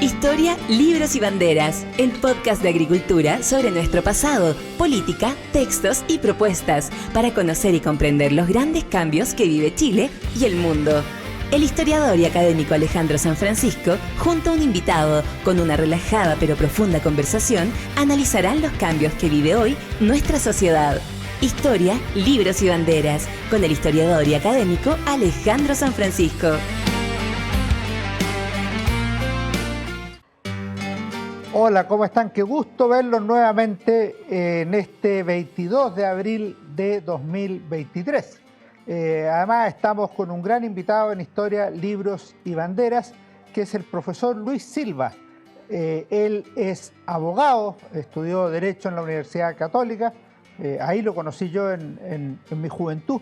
Historia, libros y banderas, el podcast de agricultura sobre nuestro pasado, política, textos y propuestas para conocer y comprender los grandes cambios que vive Chile y el mundo. El historiador y académico Alejandro San Francisco, junto a un invitado, con una relajada pero profunda conversación, analizarán los cambios que vive hoy nuestra sociedad. Historia, libros y banderas, con el historiador y académico Alejandro San Francisco. Hola, ¿cómo están? Qué gusto verlos nuevamente en este 22 de abril de 2023. Además estamos con un gran invitado en Historia, Libros y Banderas, que es el profesor Luis Silva. Él es abogado, estudió Derecho en la Universidad Católica, ahí lo conocí yo en mi juventud.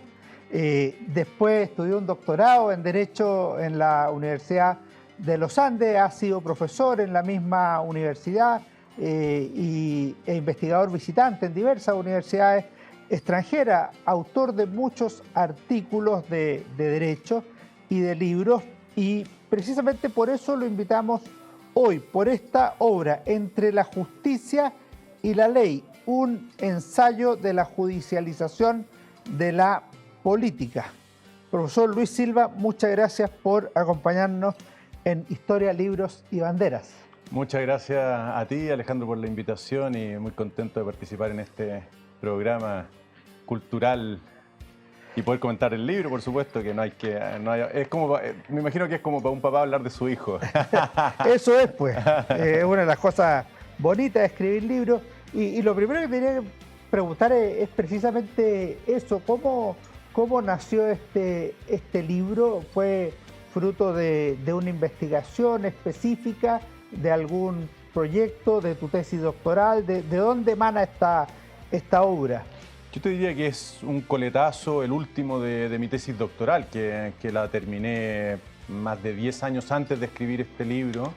Después estudió un doctorado en Derecho en la Universidad de los Andes, ha sido profesor en la misma universidad e investigador visitante en diversas universidades extranjeras, autor de muchos artículos de derecho y de libros, y precisamente por eso lo invitamos hoy, por esta obra, Entre la justicia y la ley, un ensayo de la judicialización de la política. Profesor Luis Silva, muchas gracias por acompañarnos en Historia, Libros y Banderas. Muchas gracias a ti, Alejandro, por la invitación y muy contento de participar en este programa cultural y poder comentar el libro, por supuesto, que es como, me imagino que es como para un papá hablar de su hijo. Eso es, pues, una de las cosas bonitas de escribir libros. Y lo primero que tenía que preguntar es precisamente eso, ¿cómo nació este libro? ¿Fue fruto de una investigación específica, de algún proyecto, de tu tesis doctoral? ¿De dónde emana esta obra? Yo te diría que es un coletazo, el último de mi tesis doctoral, que la terminé más de 10 años antes de escribir este libro.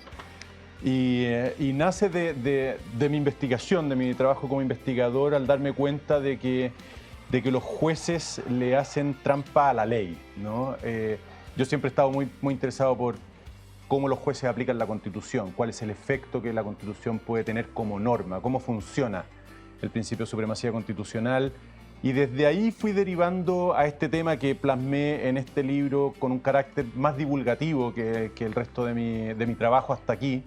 Y nace de mi investigación, de mi trabajo como investigador, al darme cuenta de que los jueces le hacen trampa a la ley, ¿no? Yo siempre he estado muy interesado por cómo los jueces aplican la Constitución, cuál es el efecto que la Constitución puede tener como norma, cómo funciona el principio de supremacía constitucional. Y desde ahí fui derivando a este tema que plasmé en este libro con un carácter más divulgativo que el resto de mi trabajo hasta aquí,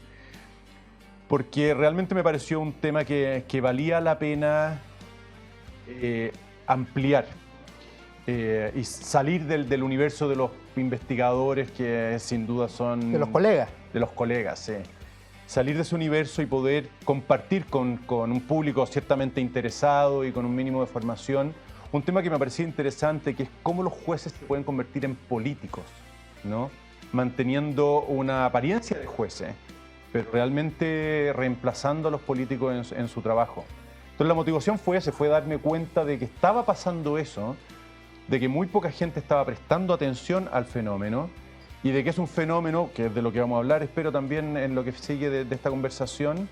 porque realmente me pareció un tema que valía la pena ampliar. Y salir del universo de los investigadores, que sin duda son... De los colegas. De los colegas, sí. Salir de ese universo y poder compartir con un público ciertamente interesado y con un mínimo de formación un tema que me parecía interesante, que es cómo los jueces se pueden convertir en políticos, ¿no? Manteniendo una apariencia de jueces, pero realmente reemplazando a los políticos en su trabajo. Entonces la motivación fue darme cuenta de que estaba pasando eso, de que muy poca gente estaba prestando atención al fenómeno y de que es un fenómeno, que es de lo que vamos a hablar, espero también en lo que sigue de esta conversación,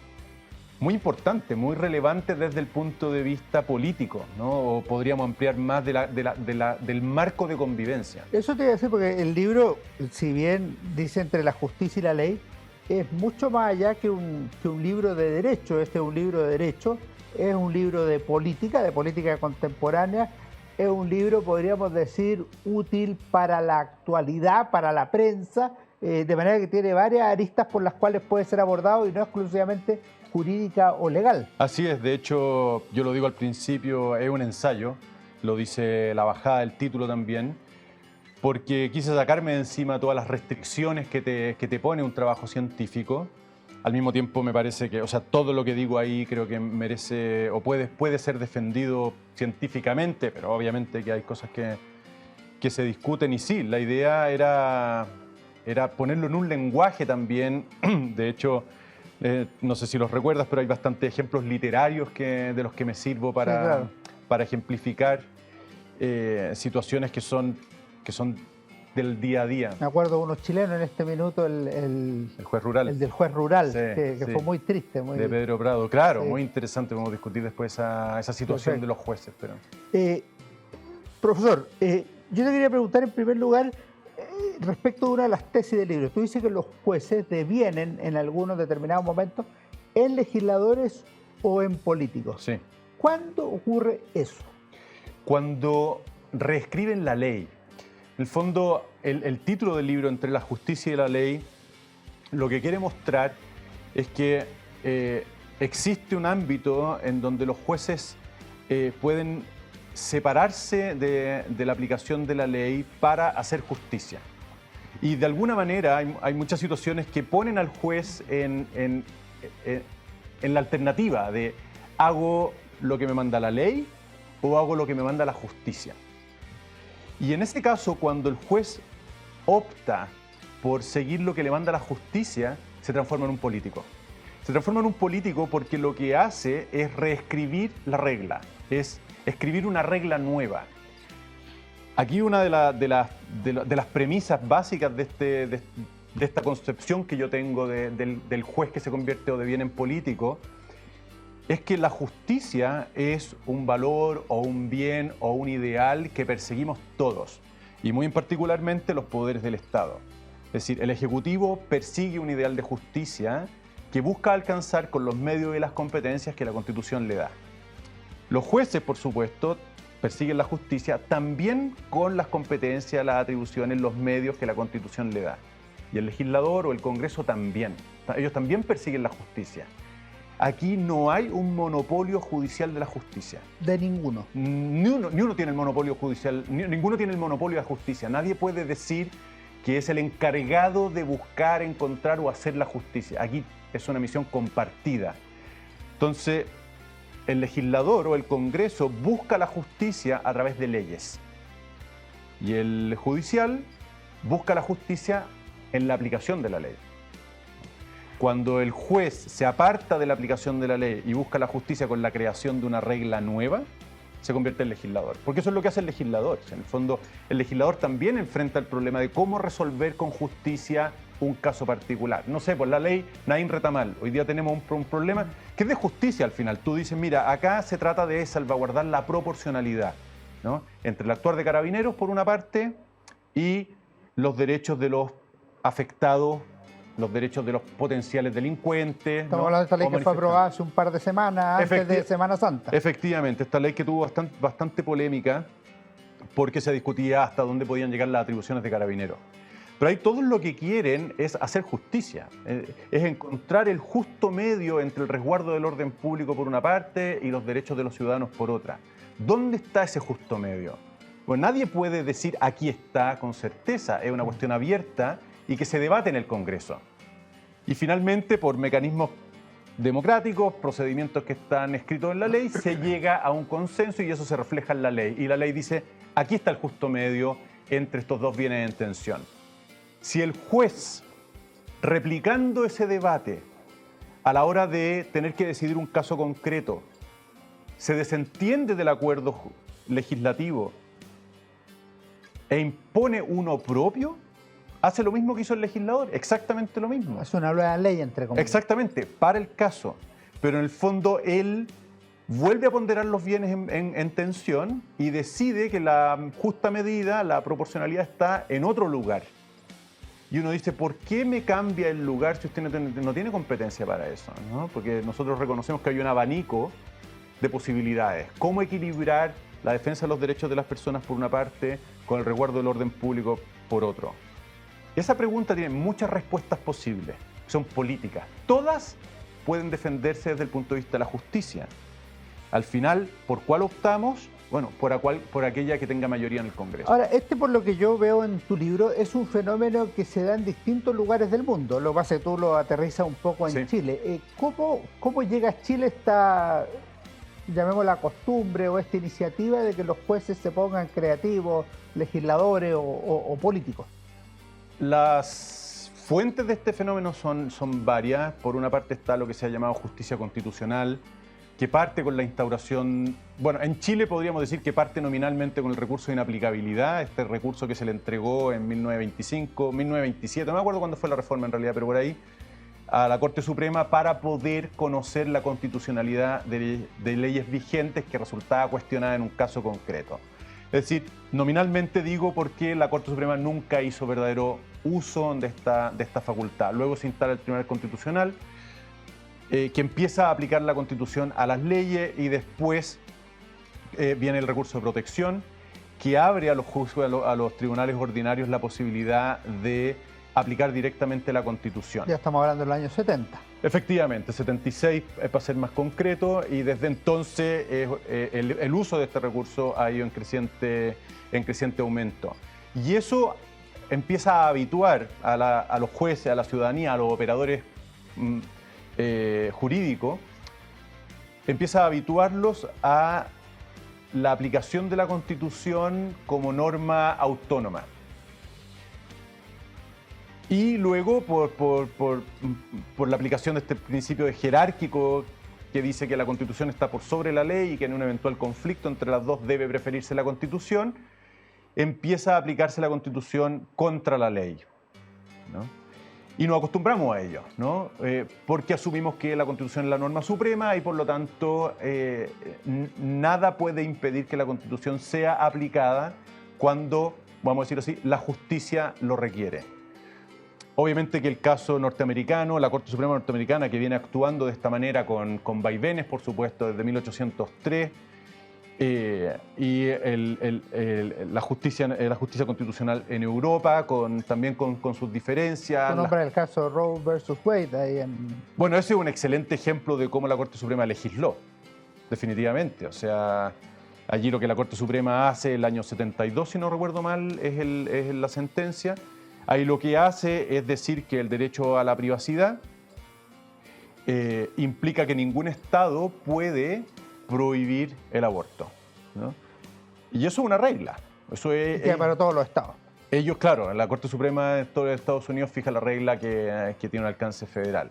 muy importante, muy relevante desde el punto de vista político, ¿no? O podríamos ampliar más del marco de convivencia. Eso te iba a decir, porque el libro, si bien dice Entre la justicia y la ley, es mucho más allá que un libro de derecho. Este es un libro de derecho, es un libro de política contemporánea. Es un libro, podríamos decir, útil para la actualidad, para la prensa, de manera que tiene varias aristas por las cuales puede ser abordado y no exclusivamente jurídica o legal. Así es, de hecho, yo lo digo al principio, es un ensayo, lo dice la bajada del título también, porque quise sacarme de encima todas las restricciones que te pone un trabajo científico. Al mismo tiempo me parece que, todo lo que digo ahí creo que merece o puede ser defendido científicamente, pero obviamente que hay cosas que se discuten y sí, la idea era ponerlo en un lenguaje también. De hecho, no sé si los recuerdas, pero hay bastantes ejemplos literarios de los que me sirvo para, sí, claro, para ejemplificar situaciones que son del día a día. Me acuerdo de unos chilenos en este minuto, el juez rural. El del juez rural, Sí, que sí. fue muy triste. De Pedro Prado, claro, sí. Muy interesante. Vamos a discutir después esa situación Perfecto. de los jueces. Pero... Profesor, yo te quería preguntar en primer lugar, respecto de una de las tesis del libro, tú dices que los jueces devienen en algunos determinados momentos en legisladores o en políticos. Sí. ¿Cuándo ocurre eso? Cuando reescriben la ley. En el fondo, el título del libro, Entre la justicia y la ley, lo que quiere mostrar es que existe un ámbito en donde los jueces pueden separarse de la aplicación de la ley para hacer justicia. Y de alguna manera hay muchas situaciones que ponen al juez en la alternativa de hago lo que me manda la ley o hago lo que me manda la justicia. Y en este caso, cuando el juez opta por seguir lo que le manda la justicia, se transforma en un político. Se transforma en un político porque lo que hace es reescribir la regla, es escribir una regla nueva. Aquí una de las premisas básicas de esta concepción que yo tengo del juez que se convierte o deviene en político es que la justicia es un valor o un bien o un ideal que perseguimos todos, y muy particularmente los poderes del Estado. Es decir, el Ejecutivo persigue un ideal de justicia que busca alcanzar con los medios y las competencias que la Constitución le da. Los jueces, por supuesto, persiguen la justicia también con las competencias, las atribuciones, los medios que la Constitución le da. Y el legislador o el Congreso también. Ellos también persiguen la justicia. Aquí no hay un monopolio judicial de la justicia. De ninguno. Ni uno tiene el monopolio judicial, ninguno tiene el monopolio de la justicia. Nadie puede decir que es el encargado de buscar, encontrar o hacer la justicia. Aquí es una misión compartida. Entonces, el legislador o el Congreso busca la justicia a través de leyes. Y el judicial busca la justicia en la aplicación de la ley. Cuando el juez se aparta de la aplicación de la ley y busca la justicia con la creación de una regla nueva, se convierte en legislador. Porque eso es lo que hace el legislador. En el fondo, el legislador también enfrenta el problema de cómo resolver con justicia un caso particular. No sé, por la ley Naín Retamal, hoy día tenemos un problema que es de justicia al final. Tú dices, mira, acá se trata de salvaguardar la proporcionalidad, ¿no?, entre el actuar de Carabineros, por una parte, y los derechos de los afectados, los derechos de los potenciales delincuentes. Estamos hablando de esta ley que fue aprobada hace un par de semanas, antes de Semana Santa. Efectivamente, esta ley que tuvo bastante polémica porque se discutía hasta dónde podían llegar las atribuciones de Carabineros. Pero ahí todos lo que quieren es hacer justicia, es encontrar el justo medio entre el resguardo del orden público por una parte y los derechos de los ciudadanos por otra. ¿Dónde está ese justo medio? Bueno, nadie puede decir aquí está con certeza, es una cuestión abierta y que se debate en el Congreso. Y finalmente, por mecanismos democráticos, procedimientos que están escritos en la ley, se llega a un consenso y eso se refleja en la ley. Y la ley dice, aquí está el justo medio entre estos dos bienes en tensión. Si el juez, replicando ese debate, a la hora de tener que decidir un caso concreto, se desentiende del acuerdo legislativo e impone uno propio, hace lo mismo que hizo el legislador, exactamente lo mismo. Es una nueva ley, entre comillas. Exactamente, para el caso. Pero en el fondo él vuelve a ponderar los bienes en tensión y decide que la justa medida, la proporcionalidad está en otro lugar. Y uno dice, ¿por qué me cambia el lugar si usted no tiene competencia para eso, ¿no? Porque nosotros reconocemos que hay un abanico de posibilidades. ¿Cómo equilibrar la defensa de los derechos de las personas por una parte con el resguardo del orden público por otro? Esa pregunta tiene muchas respuestas posibles, son políticas. Todas pueden defenderse desde el punto de vista de la justicia. Al final, ¿por cuál optamos? Bueno, por aquella que tenga mayoría en el Congreso. Ahora, por lo que yo veo en tu libro, es un fenómeno que se da en distintos lugares del mundo. Lo que pasa es que tú lo aterrizas un poco en Chile. ¿Cómo llega a Chile esta, llamémosla costumbre o esta iniciativa de que los jueces se pongan creativos, legisladores o políticos? Las fuentes de este fenómeno son varias. Por una parte está lo que se ha llamado justicia constitucional, que parte con la instauración, bueno, en Chile podríamos decir que parte nominalmente con el recurso de inaplicabilidad, este recurso que se le entregó en 1925, 1927, no me acuerdo cuándo fue la reforma en realidad, pero por ahí, a la Corte Suprema para poder conocer la constitucionalidad de leyes vigentes que resultaba cuestionada en un caso concreto. Es decir, nominalmente digo porque la Corte Suprema nunca hizo verdadero uso de esta facultad. Luego se instala el Tribunal Constitucional, que empieza a aplicar la Constitución a las leyes, y después viene el recurso de protección, que abre a los jueces, a los tribunales ordinarios la posibilidad de aplicar directamente la Constitución. Ya estamos hablando del año 70. Efectivamente, 76 para ser más concreto, y desde entonces el uso de este recurso ha ido en creciente aumento. Y eso empieza a habituar a los jueces, a la ciudadanía, a los operadores jurídicos, empieza a habituarlos a la aplicación de la Constitución como norma autónoma. Y luego por la aplicación de este principio de jerárquico que dice que la Constitución está por sobre la ley y que en un eventual conflicto entre las dos debe preferirse la Constitución, empieza a aplicarse la Constitución contra la ley, ¿no? Y nos acostumbramos a ello, ¿no? Porque asumimos que la Constitución es la norma suprema y por lo tanto nada puede impedir que la Constitución sea aplicada cuando, vamos a decirlo así, la justicia lo requiere. Obviamente que el caso norteamericano, la Corte Suprema norteamericana, que viene actuando de esta manera con vaivenes, por supuesto, desde 1803, y la justicia constitucional en Europa, también con sus diferencias. Tu nombre el caso Roe versus Wade. Ahí Bueno, ese es un excelente ejemplo de cómo la Corte Suprema legisló, definitivamente. O sea, allí lo que la Corte Suprema hace el año 72, si no recuerdo mal, es la sentencia. Ahí lo que hace es decir que el derecho a la privacidad implica que ningún Estado puede prohibir el aborto, ¿no? Y eso es una regla. Eso es para todos los estados. Ellos, claro, la Corte Suprema de todos los Estados Unidos fija la regla que tiene un alcance federal.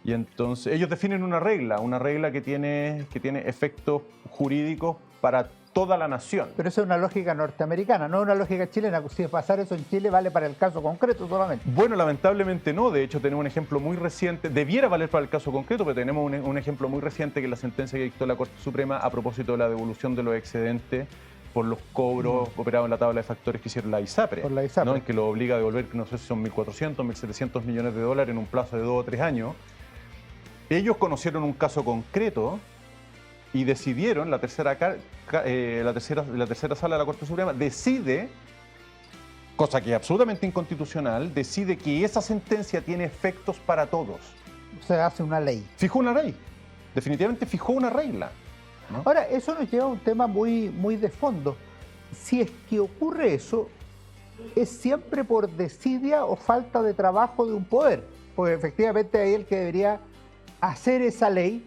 Y entonces ellos definen una regla que tiene efectos jurídicos para toda la nación. Pero eso es una lógica norteamericana, no una lógica chilena. Si pasar eso en Chile vale para el caso concreto solamente. Bueno, lamentablemente no. De hecho, tenemos un ejemplo muy reciente. Debiera valer para el caso concreto, pero tenemos un ejemplo muy reciente, que es la sentencia que dictó la Corte Suprema a propósito de la devolución de los excedentes por los cobros operados en la tabla de factores que hicieron la ISAPRE. Por la ISAPRE. ¿No? En que lo obliga a devolver, no sé si son 1.400, 1.700 millones de dólares en un plazo de 2 o 3 años. Ellos conocieron un caso concreto y decidieron, la tercera sala de la Corte Suprema decide, cosa que es absolutamente inconstitucional, decide que esa sentencia tiene efectos para todos. Se hace una ley. Fijó una ley, definitivamente fijó una regla, ¿no? Ahora, eso nos lleva a un tema muy, muy de fondo. Si es que ocurre eso, ¿es siempre por desidia o falta de trabajo de un poder? Porque efectivamente ahí el que debería hacer esa ley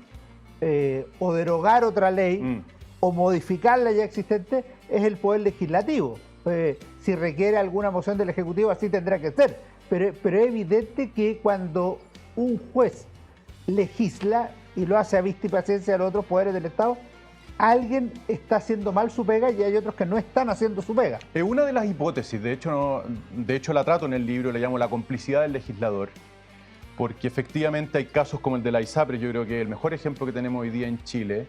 o derogar otra ley o modificar la ya existente es el Poder Legislativo. Si requiere alguna moción del Ejecutivo, así tendrá que ser. Pero es evidente que cuando un juez legisla y lo hace a vista y paciencia de los otros poderes del Estado, alguien está haciendo mal su pega y hay otros que no están haciendo su pega. Es una de las hipótesis, de hecho la trato en el libro, le llamo la complicidad del legislador. Porque efectivamente hay casos como el de la ISAPRE, yo creo que es el mejor ejemplo que tenemos hoy día en Chile.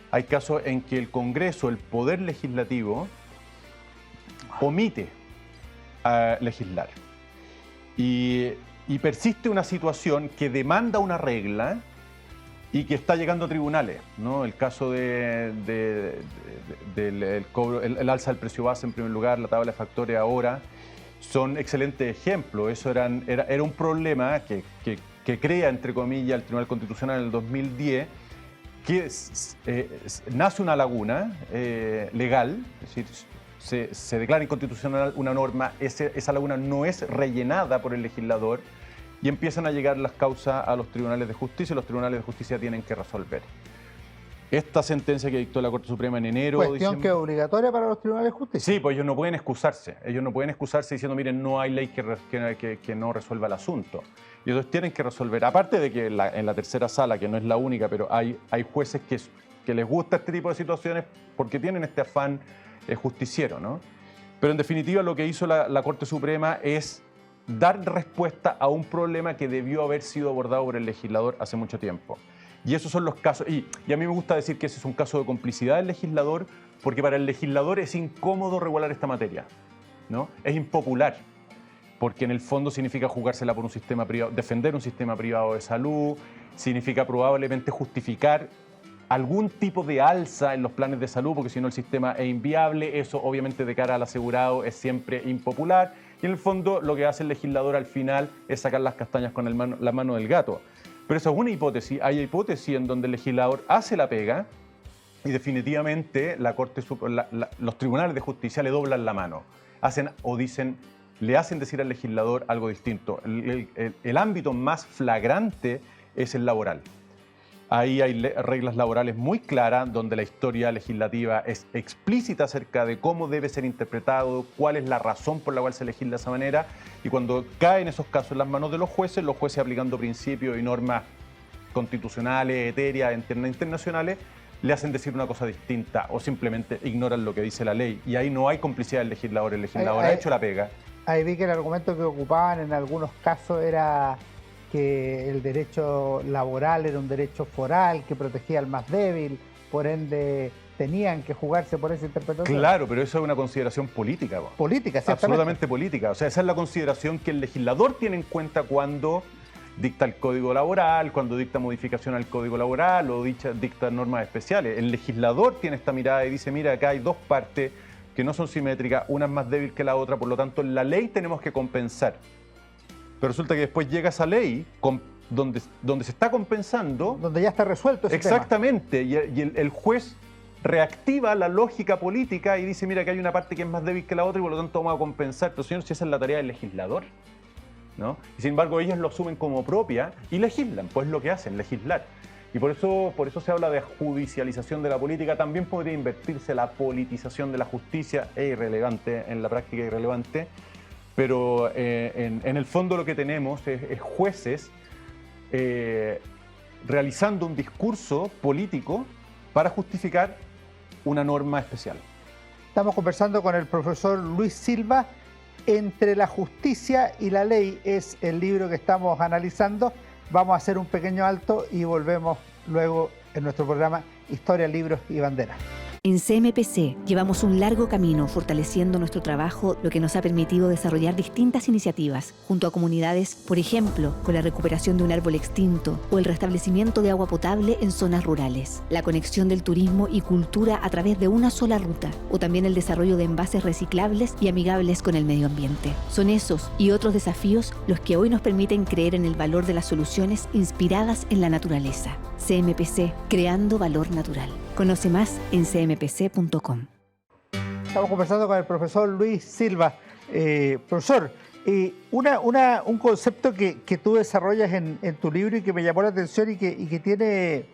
Hay casos en que el Congreso, el Poder Legislativo, omite a legislar. Y persiste una situación que demanda una regla y que está llegando a tribunales, ¿no? El caso del cobro, el alza del precio base en primer lugar, la tabla de factores ahora, son excelentes ejemplos. Eso era un problema que crea, entre comillas, el Tribunal Constitucional en el 2010, que nace una laguna legal, es decir, se declara inconstitucional una norma, esa laguna no es rellenada por el legislador y empiezan a llegar las causas a los tribunales de justicia y los tribunales de justicia tienen que resolver. Esta sentencia que dictó la Corte Suprema en enero... Cuestión que es obligatoria para los tribunales de justicia. Sí, pues ellos no pueden excusarse. Ellos no pueden excusarse diciendo, miren, no hay ley que no resuelva el asunto. Y ellos tienen que resolver. Aparte de que en la tercera sala, que no es la única, pero hay jueces que les gusta este tipo de situaciones porque tienen este afán justiciero, ¿no? Pero en definitiva lo que hizo la Corte Suprema es dar respuesta a un problema que debió haber sido abordado por el legislador hace mucho tiempo. Y esos son los casos, y a mí me gusta decir que ese es un caso de complicidad del legislador, porque para el legislador es incómodo regular esta materia, ¿no? Es impopular, porque en el fondo significa jugársela por un sistema privado, defender un sistema privado de salud, significa probablemente justificar algún tipo de alza en los planes de salud, porque si no el sistema es inviable, eso obviamente de cara al asegurado es siempre impopular, y en el fondo lo que hace el legislador al final es sacar las castañas con la mano del gato. Pero eso es una hipótesis, hay hipótesis en donde el legislador hace la pega y definitivamente los tribunales de justicia le doblan la mano, le hacen decir al legislador algo distinto. El ámbito más flagrante es el laboral. Ahí hay reglas laborales muy claras donde la historia legislativa es explícita acerca de cómo debe ser interpretado, cuál es la razón por la cual se legisla de esa manera, y cuando caen esos casos en las manos de los jueces aplicando principios y normas constitucionales, etéreas, internacionales, le hacen decir una cosa distinta o simplemente ignoran lo que dice la ley. Y ahí no hay complicidad del legislador, el legislador ha hecho la pega. Ahí vi que el argumento que ocupaban en algunos casos era que el derecho laboral era un derecho foral que protegía al más débil, por ende tenían que jugarse por esa interpretación. Claro, pero eso es una consideración política. Política, ciertamente. Absolutamente política. O sea, esa es la consideración que el legislador tiene en cuenta cuando dicta el Código Laboral, cuando dicta modificación al Código Laboral o dicta normas especiales. El legislador tiene esta mirada y dice, mira, acá hay dos partes que no son simétricas, una es más débil que la otra, por lo tanto, en la ley tenemos que compensar. Pero resulta que después llega esa ley donde se está compensando. Donde ya está resuelto ese exactamente, tema. Y el juez reactiva la lógica política y dice, mira, que hay una parte que es más débil que la otra y por lo tanto vamos a compensar. Pero señor, si esa es la tarea del legislador, ¿no? Y sin embargo ellos lo asumen como propia y legislan, pues es lo que hacen, legislar. Y por eso se habla de judicialización de la política. También podría invertirse la politización de la justicia, es irrelevante, en la práctica irrelevante. Pero en el fondo lo que tenemos es jueces realizando un discurso político para justificar una norma especial. Estamos conversando con el profesor Luis Silva. Entre la justicia y la ley es el libro que estamos analizando. Vamos a hacer un pequeño alto y volvemos luego en nuestro programa Historia, Libros y Banderas. En CMPC llevamos un largo camino fortaleciendo nuestro trabajo, lo que nos ha permitido desarrollar distintas iniciativas junto a comunidades, por ejemplo, con la recuperación de un árbol extinto o el restablecimiento de agua potable en zonas rurales, la conexión del turismo y cultura a través de una sola ruta, o también el desarrollo de envases reciclables y amigables con el medio ambiente. Son esos y otros desafíos los que hoy nos permiten creer en el valor de las soluciones inspiradas en la naturaleza. CMPC, creando valor natural. Conoce más en cmpc.com. Estamos conversando con el profesor Luis Silva. Profesor, un concepto que tú desarrollas en tu libro y que me llamó la atención y que tiene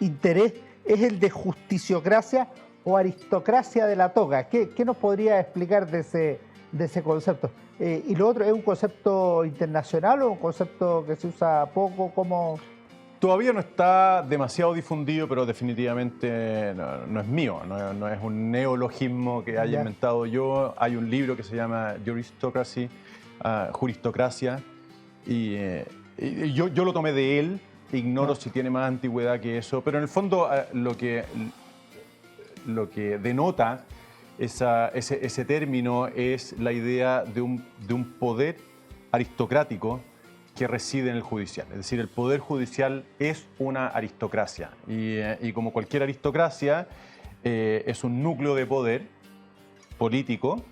interés es el de justiciocracia o aristocracia de la toga. ¿Qué nos podría explicar de ese concepto? Y lo otro, ¿es un concepto internacional o un concepto que se usa poco? ¿Cómo? Todavía no está demasiado difundido, pero definitivamente no es mío, no es un neologismo que haya inventado yo. Hay un libro que se llama Juristocracy, Juristocracia, y yo lo tomé de él, ignoro si tiene más antigüedad que eso, pero en el fondo lo que denota ese término es la idea de un poder aristocrático que reside en el judicial. Es decir, el poder judicial es una aristocracia y como cualquier aristocracia es un núcleo de poder político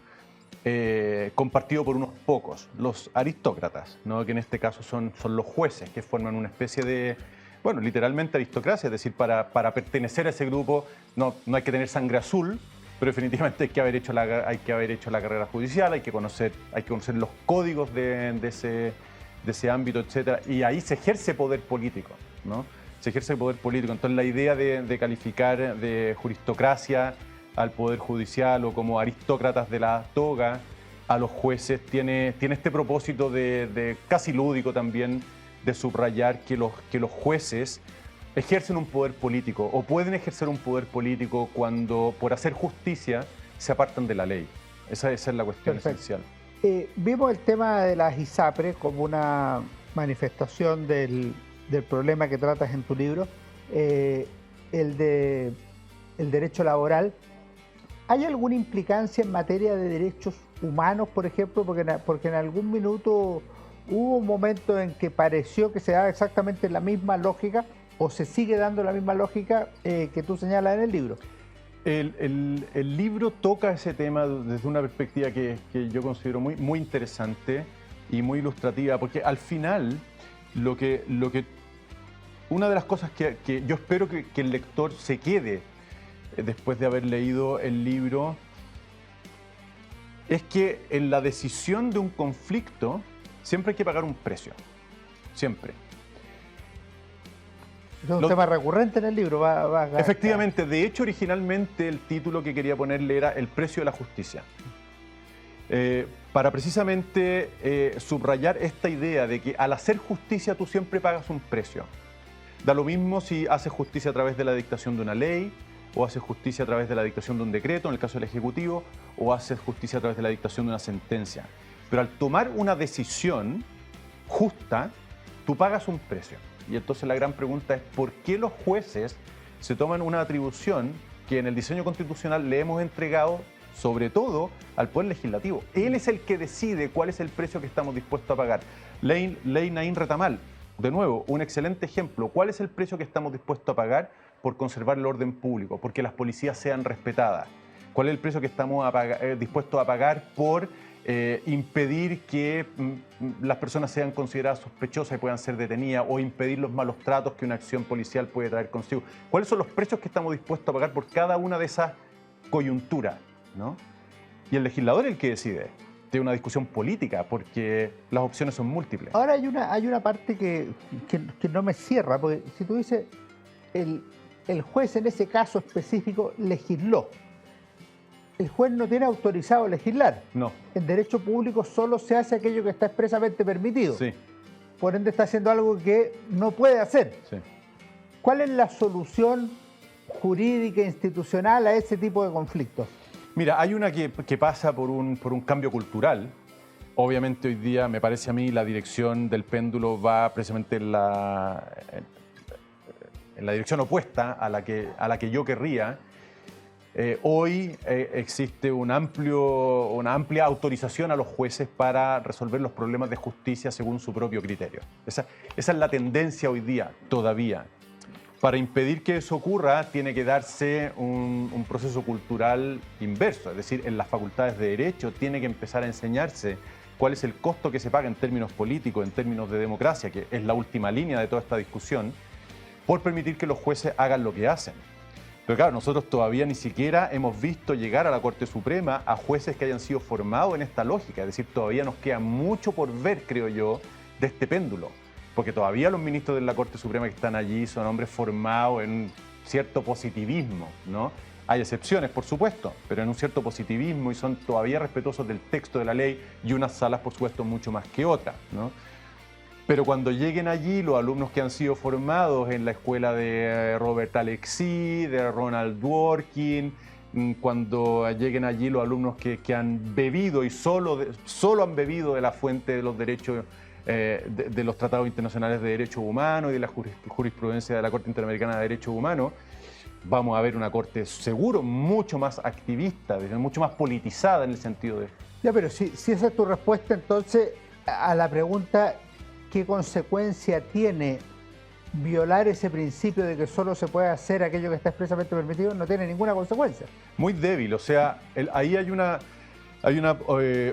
compartido por unos pocos, los aristócratas, ¿no? Que en este caso son los jueces, que forman una especie de, bueno, literalmente aristocracia, es decir, para pertenecer a ese grupo no hay que tener sangre azul, pero definitivamente hay que haber hecho la carrera judicial, hay que conocer los códigos de ese ámbito, etcétera, y ahí se ejerce poder político, ¿no? Se ejerce poder político. Entonces la idea de calificar de juristocracia al poder judicial o como aristócratas de la toga a los jueces tiene este propósito de casi lúdico también, de subrayar que los jueces ejercen un poder político o pueden ejercer un poder político cuando por hacer justicia se apartan de la ley. Esa es la cuestión esencial. Vimos el tema de las ISAPRES como una manifestación del del problema que tratas en tu libro, el derecho laboral. ¿Hay alguna implicancia en materia de derechos humanos, por ejemplo? Porque en algún minuto hubo un momento en que pareció que se daba exactamente la misma lógica, o se sigue dando la misma lógica que tú señalas en el libro. El libro toca ese tema desde una perspectiva que yo considero muy interesante y muy ilustrativa, porque al final una de las cosas que yo espero que el lector se quede después de haber leído el libro es que en la decisión de un conflicto siempre hay que pagar un precio, siempre. Es un tema recurrente en el libro. Efectivamente, de hecho originalmente el título que quería ponerle era El precio de la justicia. Para precisamente subrayar esta idea de que al hacer justicia tú siempre pagas un precio. Da lo mismo si haces justicia a través de la dictación de una ley, o haces justicia a través de la dictación de un decreto, en el caso del Ejecutivo, o haces justicia a través de la dictación de una sentencia. Pero al tomar una decisión justa, tú pagas un precio. Y entonces la gran pregunta es ¿por qué los jueces se toman una atribución que en el diseño constitucional le hemos entregado sobre todo al Poder Legislativo? Él es el que decide cuál es el precio que estamos dispuestos a pagar. Ley Naín Retamal, de nuevo, un excelente ejemplo. ¿Cuál es el precio que estamos dispuestos a pagar por conservar el orden público, porque las policías sean respetadas? ¿Cuál es el precio que estamos dispuestos a pagar por impedir que las personas sean consideradas sospechosas y puedan ser detenidas, o impedir los malos tratos que una acción policial puede traer consigo? ¿Cuáles son los precios que estamos dispuestos a pagar por cada una de esas coyunturas, ¿no? Y el legislador es el que decide. Tiene una discusión política porque las opciones son múltiples. Ahora hay una parte que no me cierra, porque si tú dices el juez en ese caso específico legisló. El juez no tiene autorizado legislar. No. En derecho público solo se hace aquello que está expresamente permitido. Sí. Por ende está haciendo algo que no puede hacer. Sí. ¿Cuál es la solución jurídica e institucional a ese tipo de conflictos? Mira, hay una que pasa por un cambio cultural. Obviamente hoy día, me parece a mí, la dirección del péndulo va precisamente en la dirección opuesta a la que yo querría. Hoy existe una amplia autorización a los jueces para resolver los problemas de justicia según su propio criterio. Esa es la tendencia hoy día, todavía. Para impedir que eso ocurra, tiene que darse un proceso cultural inverso, es decir, en las facultades de Derecho tiene que empezar a enseñarse cuál es el costo que se paga en términos políticos, en términos de democracia, que es la última línea de toda esta discusión, por permitir que los jueces hagan lo que hacen. Pero claro, nosotros todavía ni siquiera hemos visto llegar a la Corte Suprema a jueces que hayan sido formados en esta lógica. Es decir, todavía nos queda mucho por ver, creo yo, de este péndulo. Porque todavía los ministros de la Corte Suprema que están allí son hombres formados en un cierto positivismo, ¿no? Hay excepciones, por supuesto, pero en un cierto positivismo, y son todavía respetuosos del texto de la ley, y unas salas, por supuesto, mucho más que otras, ¿no? Pero cuando lleguen allí los alumnos que han sido formados en la escuela de Robert Alexis, de Ronald Dworkin, cuando lleguen allí los alumnos que han bebido y solo han bebido de la fuente de los derechos, de los tratados internacionales de derechos humanos y de la jurisprudencia de la Corte Interamericana de Derechos Humanos, vamos a ver una Corte seguro mucho más activista, mucho más politizada en el sentido de... Ya, pero si esa es tu respuesta, entonces, a la pregunta... ¿Qué consecuencia tiene violar ese principio de que solo se puede hacer aquello que está expresamente permitido? No tiene ninguna consecuencia. Muy débil, o sea, ahí hay una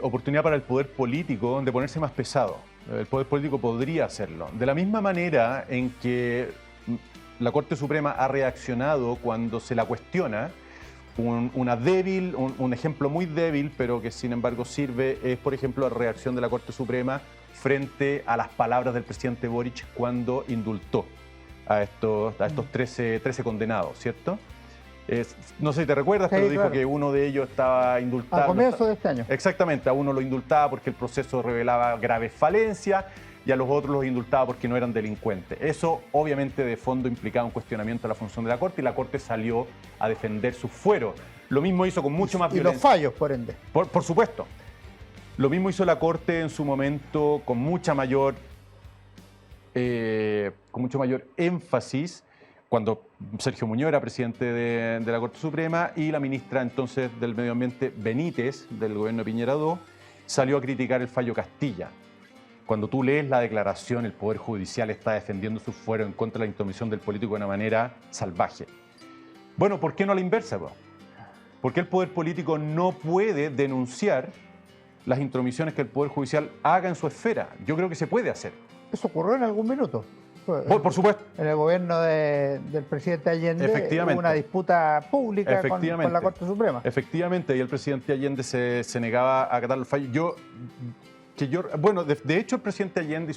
oportunidad para el poder político de ponerse más pesado. El poder político podría hacerlo. De la misma manera en que la Corte Suprema ha reaccionado cuando se la cuestiona, un ejemplo muy débil, pero que sin embargo sirve, es por ejemplo la reacción de la Corte Suprema frente a las palabras del presidente Boric cuando indultó a estos 13 condenados, ¿cierto? No sé si te recuerdas, sí, pero dijo que uno de ellos estaba indultado. A comienzo de este año. Exactamente, a uno lo indultaba porque el proceso revelaba graves falencias y a los otros los indultaba porque no eran delincuentes. Eso obviamente de fondo implicaba un cuestionamiento a la función de la Corte y la Corte salió a defender sus fueros. Lo mismo hizo con mucho más violencia. Y los fallos, por ende. Por supuesto. Lo mismo hizo la Corte en su momento con mucha mayor mucho mayor énfasis cuando Sergio Muñoz era presidente de la Corte Suprema y la ministra entonces del Medio Ambiente, Benítez, del gobierno de Piñera II, salió a criticar el fallo Castilla. Cuando tú lees la declaración, el Poder Judicial está defendiendo su fuero en contra de la intromisión del político de una manera salvaje. Bueno, ¿por qué no a la inversa? ¿Por qué el Poder Político no puede denunciar las intromisiones que el Poder Judicial haga en su esfera? Yo creo que se puede hacer. Eso ocurrió en algún minuto. Por supuesto. En el gobierno del presidente Allende Efectivamente. hubo una disputa pública con la Corte Suprema. Efectivamente, y el presidente Allende se negaba a acatar el fallo. Bueno, de hecho el presidente Allende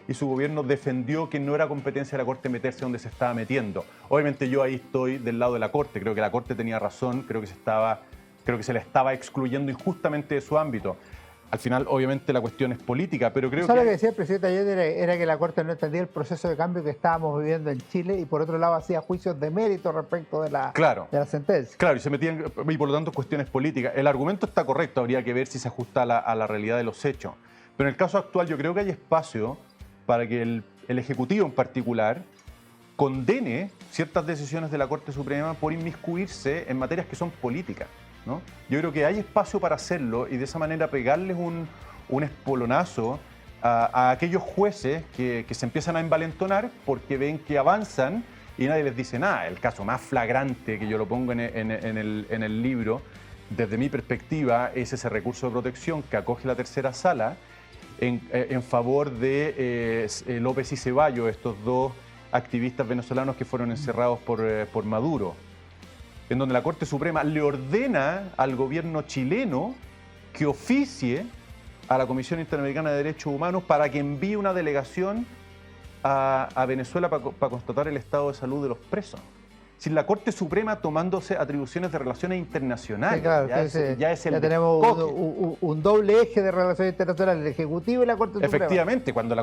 y su gobierno defendió que no era competencia de la Corte meterse donde se estaba metiendo. Obviamente yo ahí estoy del lado de la Corte, creo que la Corte tenía razón, creo que se le estaba excluyendo injustamente de su ámbito. Al final, obviamente, la cuestión es política, pero creo que... Lo que decía el presidente Allende era que la Corte no entendía el proceso de cambio que estábamos viviendo en Chile y por otro lado hacía juicios de mérito respecto de la sentencia. Claro, y se metían, y por lo tanto, cuestiones políticas. El argumento está correcto, habría que ver si se ajusta a la realidad de los hechos. Pero en el caso actual yo creo que hay espacio para que el Ejecutivo en particular condene ciertas decisiones de la Corte Suprema por inmiscuirse en materias que son políticas, ¿no? Yo creo que hay espacio para hacerlo y de esa manera pegarles un espolonazo a aquellos jueces que se empiezan a envalentonar porque ven que avanzan y nadie les dice nada. El caso más flagrante, que yo lo pongo en el libro, desde mi perspectiva, es ese recurso de protección que acoge la tercera sala en favor de López y Ceballos, estos dos activistas venezolanos que fueron encerrados por Maduro, en donde la Corte Suprema le ordena al gobierno chileno que oficie a la Comisión Interamericana de Derechos Humanos para que envíe una delegación a Venezuela para constatar el estado de salud de los presos. Sin la Corte Suprema tomándose atribuciones de relaciones internacionales. Sí, claro, ya tenemos un doble eje de relaciones internacionales, el Ejecutivo y la Corte Suprema. Efectivamente, cuando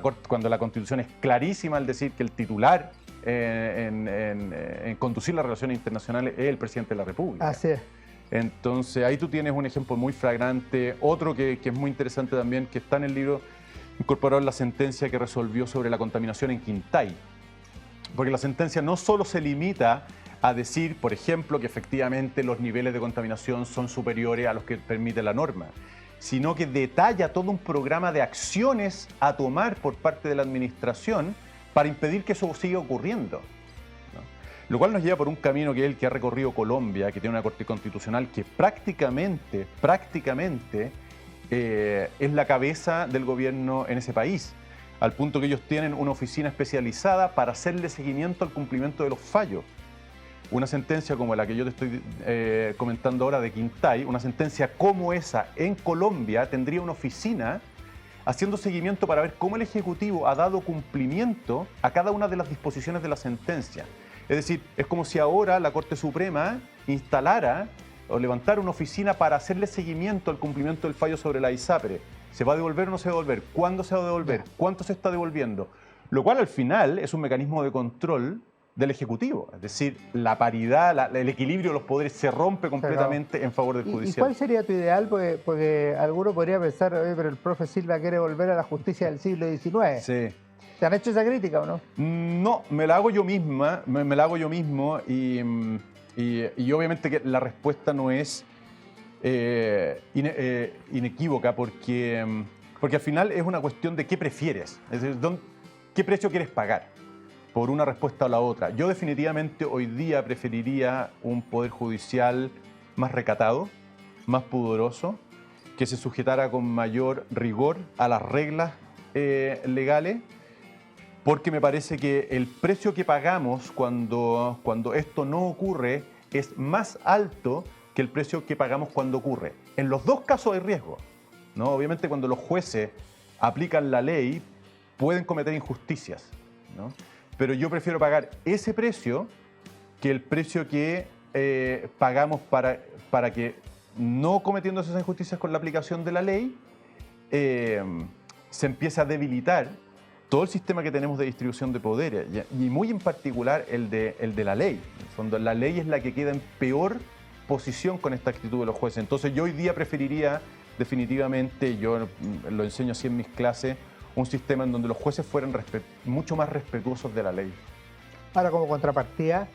la Constitución es clarísima al decir que el titular en conducir las relaciones internacionales es el presidente de la República. Así es. Entonces, ahí tú tienes un ejemplo muy flagrante. Otro que es muy interesante también, que está en el libro, incorporado en la sentencia que resolvió sobre la contaminación en Quintay. Porque la sentencia no solo se limita a decir, por ejemplo, que efectivamente los niveles de contaminación son superiores a los que permite la norma, sino que detalla todo un programa de acciones a tomar por parte de la administración para impedir que eso siga ocurriendo, ¿no? Lo cual nos lleva por un camino que es el que ha recorrido Colombia, que tiene una Corte Constitucional que prácticamente es la cabeza del gobierno en ese país, al punto que ellos tienen una oficina especializada para hacerle seguimiento al cumplimiento de los fallos. Una sentencia como la que yo te estoy comentando ahora de Quintay, una sentencia como esa en Colombia tendría una oficina haciendo seguimiento para ver cómo el Ejecutivo ha dado cumplimiento a cada una de las disposiciones de la sentencia. Es decir, es como si ahora la Corte Suprema instalara o levantara una oficina para hacerle seguimiento al cumplimiento del fallo sobre la ISAPRE. ¿Se va a devolver o no se va a devolver? ¿Cuándo se va a devolver? ¿Cuánto se está devolviendo? Lo cual al final es un mecanismo de control del Ejecutivo. Es decir, la paridad, el equilibrio de los poderes se rompe completamente en favor del Judicial. ¿Y cuál sería tu ideal? Porque alguno podría pensar, oye, pero el profe Silva quiere volver a la justicia del siglo XIX. Sí. ¿Te han hecho esa crítica o no? No, me la hago yo misma, me la hago yo mismo y obviamente que la respuesta no es inequívoca porque al final es una cuestión de qué prefieres, es decir, qué precio quieres pagar por una respuesta o la otra. Yo definitivamente hoy día preferiría un poder judicial más recatado, más pudoroso, que se sujetara con mayor rigor a las reglas legales, porque me parece que el precio que pagamos cuando esto no ocurre es más alto que el precio que pagamos cuando ocurre. En los dos casos hay riesgo, ¿no? Obviamente cuando los jueces aplican la ley pueden cometer injusticias, ¿no? Pero yo prefiero pagar ese precio que el precio que pagamos para que, no cometiendo esas injusticias con la aplicación de la ley, se empiece a debilitar todo el sistema que tenemos de distribución de poderes, y muy en particular el de la ley. En el fondo, la ley es la que queda en peor posición con esta actitud de los jueces. Entonces yo hoy día preferiría definitivamente, yo lo enseño así en mis clases, un sistema en donde los jueces fueran mucho más respetuosos de la ley. Ahora, como contrapartida,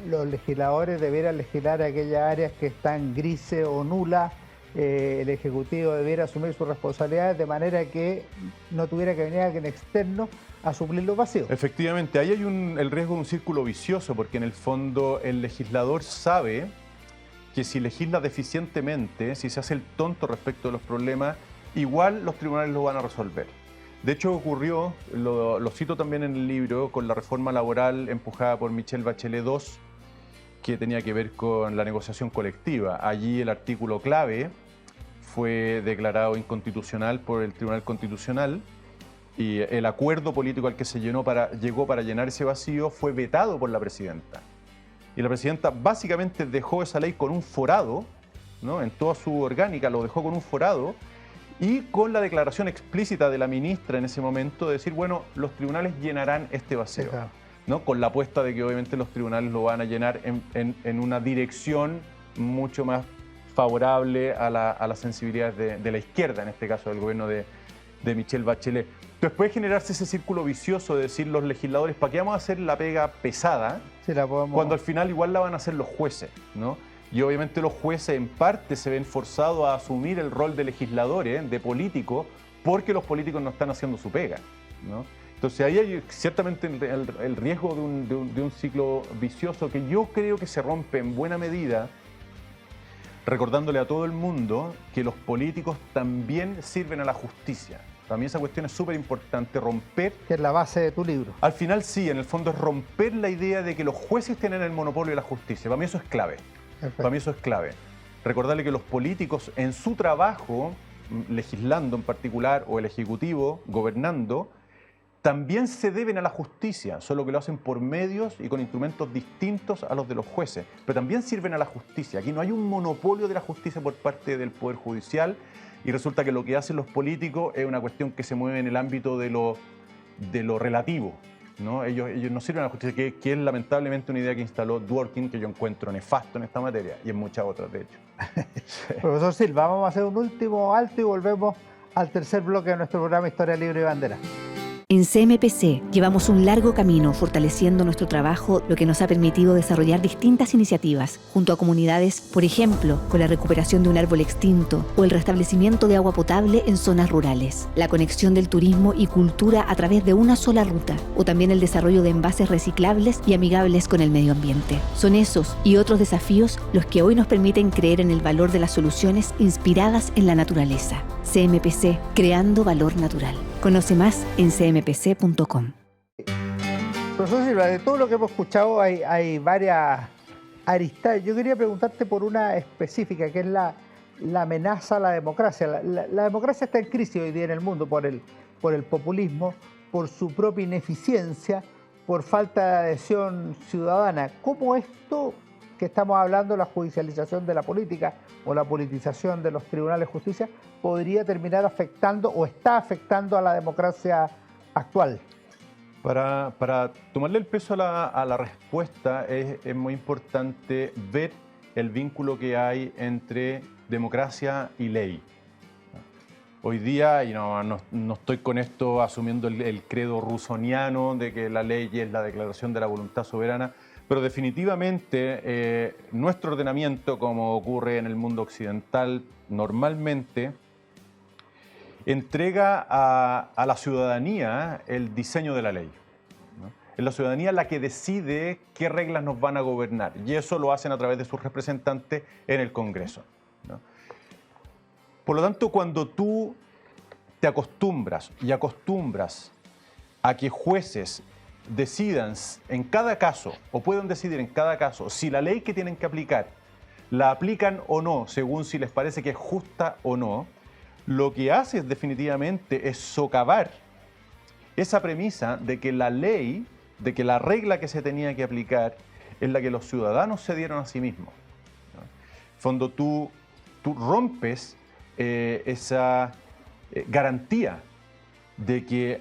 los legisladores debieran legislar aquellas áreas que están grises o nulas. El Ejecutivo debiera asumir sus responsabilidades de manera que no tuviera que venir alguien externo a suplir los vacíos. Efectivamente, ahí hay el riesgo de un círculo vicioso, porque en el fondo el legislador sabe que si legisla deficientemente, si se hace el tonto respecto de los problemas, igual los tribunales lo van a resolver. De hecho, ocurrió, lo cito también en el libro, con la reforma laboral empujada por Michelle Bachelet II, que tenía que ver con la negociación colectiva. Allí el artículo clave fue declarado inconstitucional por el Tribunal Constitucional y el acuerdo político al que se llegó para llenar ese vacío fue vetado por la presidenta. Y la presidenta básicamente dejó esa ley con un forado, ¿no? En toda su orgánica lo dejó con un forado y con la declaración explícita de la ministra en ese momento de decir, bueno, los tribunales llenarán este vacío. Claro. ¿No? Con la apuesta de que obviamente los tribunales lo van a llenar en una dirección mucho más favorable a las sensibilidades de la izquierda, en este caso del gobierno de Michelle Bachelet. Entonces puede generarse ese círculo vicioso de decir los legisladores, ¿para qué vamos a hacer la pega pesada? Sí, cuando al final igual la van a hacer los jueces, ¿no? Y obviamente los jueces en parte se ven forzados a asumir el rol de legisladores, de políticos, porque los políticos no están haciendo su pega, ¿no? Entonces ahí hay ciertamente el riesgo de un ciclo vicioso que yo creo que se rompe en buena medida recordándole a todo el mundo que los políticos también sirven a la justicia. Para mí esa cuestión es súper importante, romper... Que es la base de tu libro. Al final sí, en el fondo es romper la idea de que los jueces tienen el monopolio de la justicia. Para mí eso es clave. Perfecto. Para mí eso es clave. Recordarle que los políticos en su trabajo, legislando en particular, o el Ejecutivo, gobernando, también se deben a la justicia, solo que lo hacen por medios y con instrumentos distintos a los de los jueces, pero también sirven a la justicia. Aquí no hay un monopolio de la justicia por parte del Poder Judicial y resulta que lo que hacen los políticos es una cuestión que se mueve en el ámbito de lo relativo, ¿no? Ellos no sirven a la justicia, que es lamentablemente una idea que instaló Dworkin, que yo encuentro nefasto en esta materia y en muchas otras, de hecho. Profesor Silva, vamos a hacer un último alto y volvemos al tercer bloque de nuestro programa Historia, Libro y Bandera. En CMPC llevamos un largo camino fortaleciendo nuestro trabajo, lo que nos ha permitido desarrollar distintas iniciativas junto a comunidades, por ejemplo, con la recuperación de un árbol extinto o el restablecimiento de agua potable en zonas rurales, la conexión del turismo y cultura a través de una sola ruta, o también el desarrollo de envases reciclables y amigables con el medio ambiente. Son esos y otros desafíos los que hoy nos permiten creer en el valor de las soluciones inspiradas en la naturaleza. CMPC, creando valor natural. Conoce más en cmpc.com. Profesor Silva, de todo lo que hemos escuchado hay varias aristas. Yo quería preguntarte por una específica, que es la amenaza a la democracia. La democracia está en crisis hoy día en el mundo por el populismo, por su propia ineficiencia, por falta de adhesión ciudadana. ¿Cómo esto que estamos hablando, la judicialización de la política o la politización de los tribunales de justicia, podría terminar afectando o está afectando a la democracia actual? Para tomarle el peso a la respuesta es muy importante ver el vínculo que hay entre democracia y ley. Hoy día, y no estoy con esto asumiendo el credo rusoniano de que la ley es la declaración de la voluntad soberana, pero definitivamente nuestro ordenamiento, como ocurre en el mundo occidental normalmente, entrega a la ciudadanía el diseño de la ley, ¿no? Es la ciudadanía la que decide qué reglas nos van a gobernar y eso lo hacen a través de sus representantes en el Congreso, ¿no? Por lo tanto, cuando tú te acostumbras a que jueces decidan en cada caso, o puedan decidir en cada caso, si la ley que tienen que aplicar la aplican o no, según si les parece que es justa o no, lo que hace definitivamente es socavar esa premisa de que la ley, de que la regla que se tenía que aplicar es la que los ciudadanos se dieron a sí mismos, ¿no? En fondo tú rompes esa garantía de que